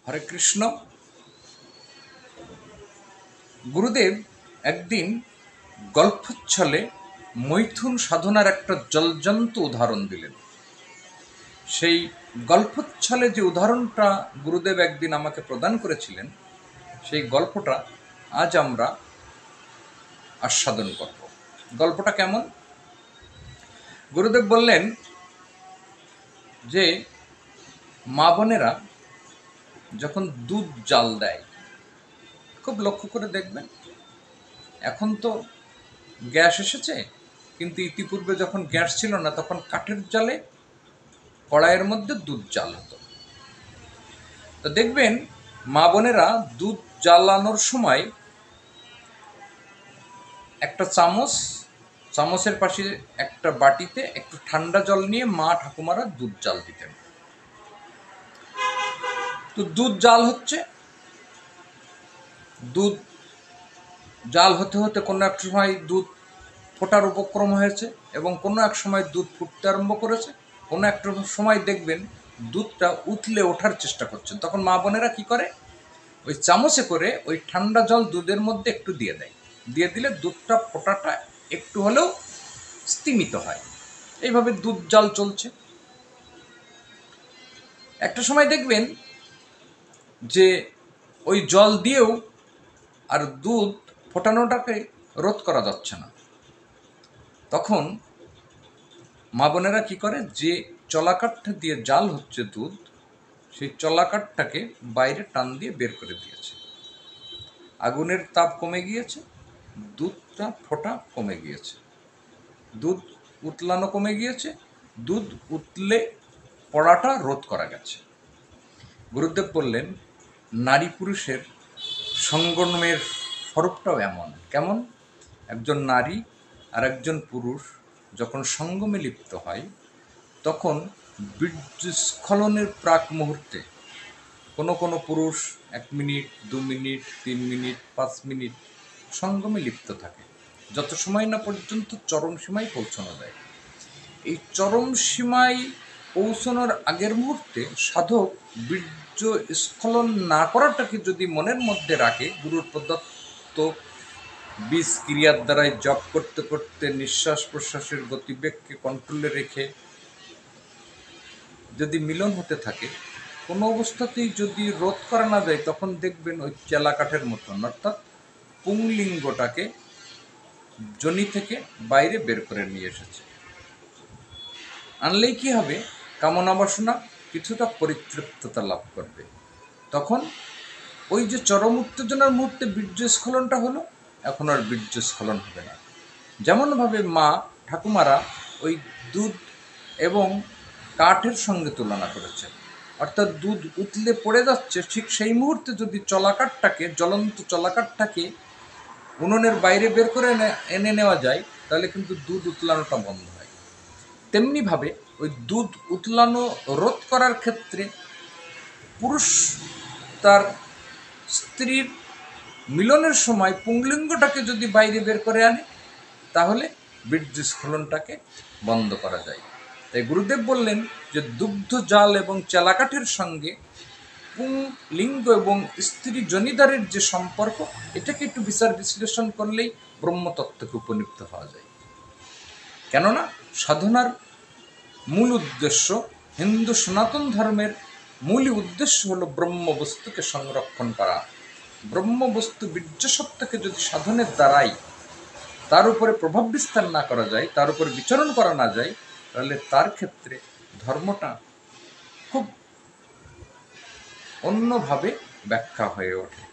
হরে কৃষ্ণ। গুরুদেব একদিন গল্পচ্ছলে মৈথুন সাধনার একটা জ্বলজ্বন্ত উদাহরণ দিলেন। সেই গল্পচ্ছলে যে উদাহরণটা গুরুদেব একদিন আমাকে প্রদান করেছিলেন, সেই গল্পটা আজ আমরা আস্বাদন করব। গল্পটা কেমন? গুরুদেব বললেন যে মা বোনেরা যখন দুধ জাল দেয়, খুব লক্ষ্য করে দেখবেন, এখন তো গ্যাস এসেছে, কিন্তু ইতিপূর্বে যখন গ্যাস ছিল না তখন কাঠের জালে কড়াইয়ের মধ্যে দুধ জাল হতো। তো দেখবেন মা বোনেরা দুধ জ্বালানোর সময় একটা চামচের পাশে একটা বাটিতে একটু ঠান্ডা জল নিয়ে মা ঠাকুমারা দুধ জাল দিতেন। তো দুধ জাল হচ্ছে, দুধ জাল হতে হতে কোনো এক সময় দুধ ফোটার উপক্রম হয়েছে এবং কোনো এক সময় দুধ ফুটতে আরম্ভ করেছে। কোনো একটা সময় দেখবেন দুধটা উতলে ওঠার চেষ্টা করছে। তখন মা বোনেরা কি করে, ওই চামচে করে ওই ঠান্ডা জল দুধের মধ্যে একটু দিয়ে দেয়। দিয়ে দিলে দুধটা ফোটাটা একটু হলেও স্তিমিত হয়। এইভাবে দুধ জাল চলছে। একটা সময় দেখবেন যে ওই জল দিয়েও আর দুধ ফোটানোটাকে রোধ করা যাচ্ছে না। তখন মা বোনেরা কি করে, যে চলাকাঠটা দিয়ে জাল হচ্ছে দুধ, সেই চলাকাঠটাকে বাইরে টান দিয়ে বের করে দিয়েছে। আগুনের তাপ কমে গিয়েছে, দুধটা ফোটা কমে গিয়েছে, দুধ উতলানো কমে গিয়েছে, দুধ উতলে পড়াটা রোধ করা গেছে। গুরুদেব বললেন নারী পুরুষের সঙ্গমের স্বরূপটাও এমন। কেমন? একজন নারী আর একজন পুরুষ যখন সঙ্গমে লিপ্ত হয়, তখন বীর্যস্খলনের প্রাক মুহূর্তে কোনো কোনো পুরুষ 1 মিনিট, 2 মিনিট, 3 মিনিট, 5 মিনিট সঙ্গমে লিপ্ত থাকে, যত সময় না পর্যন্ত চরম সীমায় পৌঁছানো যায়। এই চরম সীমায় পৌঁছানোর আগের মুহূর্তে সাধক বীর্য স্খলন না করাটাকে যদি মনের মধ্যে রাখে, গুরুর প্রদত্ত বীজ ক্রিয়ার দ্বারাই জপ করতে করতে নিঃশ্বাস প্রশ্বাসের গতিবেগকে কন্ট্রোলে রেখে যদি মিলন হতে থাকে, কোনো অবস্থাতেই যদি রোধ করা না যায়, তখন দেখবেন ওই চেলা কাঠের মতন, অর্থাৎ পুংলিঙ্গটাকে যোনি থেকে বাইরে বের করে নিয়ে এসেছে। আনলেই কি হবে, কামনা বাসনা কিছুটা পরিতৃপ্ততা লাভ করবে। তখন ওই যে চরম উত্তেজনার মুহূর্তে বীর্যস্খলনটা হলো, এখন আর বীর্যস্খলন হবে না। যেমনভাবে মা ঠাকুমারা ওই দুধ এবং কাঠের সঙ্গে তুলনা করেছেন, অর্থাৎ দুধ উতলে পড়ে যাচ্ছে, ঠিক সেই মুহূর্তে যদি চলাকাঠটাকে, জ্বলন্ত চলাকাঠটাকে উনুনের বাইরে বের করে এনে নেওয়া যায়, তাহলে কিন্তু দুধ উতলানোটা বন্ধ হয়। তেমনিভাবে ওই দুধ উতলানো রোধ করার ক্ষেত্রে পুরুষ তার স্ত্রীর মিলনের সময় পুংলিঙ্গটাকে যদি বাইরে বের করে আনে, তাহলে বীর্যস্খলনটাকে বন্ধ করা যায়। তাই গুরুদেব বললেন যে দুগ্ধ জাল এবং চেলাকাঠের সঙ্গে পুংলিঙ্গ এবং স্ত্রী জনিদারের যে সম্পর্ক, এটাকে একটু বিচার বিশ্লেষণ করলেই ব্রহ্মতত্ত্বকে উপনীত হওয়া যায়। কেননা সাধনার মূল উদ্দেশ্য, হিন্দু সনাতন ধর্মের মূল উদ্দেশ্য হলো ব্রহ্মবস্তুকে সংরক্ষণ করা। ব্রহ্মবস্তু বীর্যসত্তাকে যদি সাধনের দ্বারাই তার উপরে প্রভাব বিস্তার না করা যায়, তার উপরে বিচরণ করা না যায়, তাহলে তার ক্ষেত্রে ধর্মটা খুব অন্যভাবে ব্যাখ্যা হয়ে ওঠে।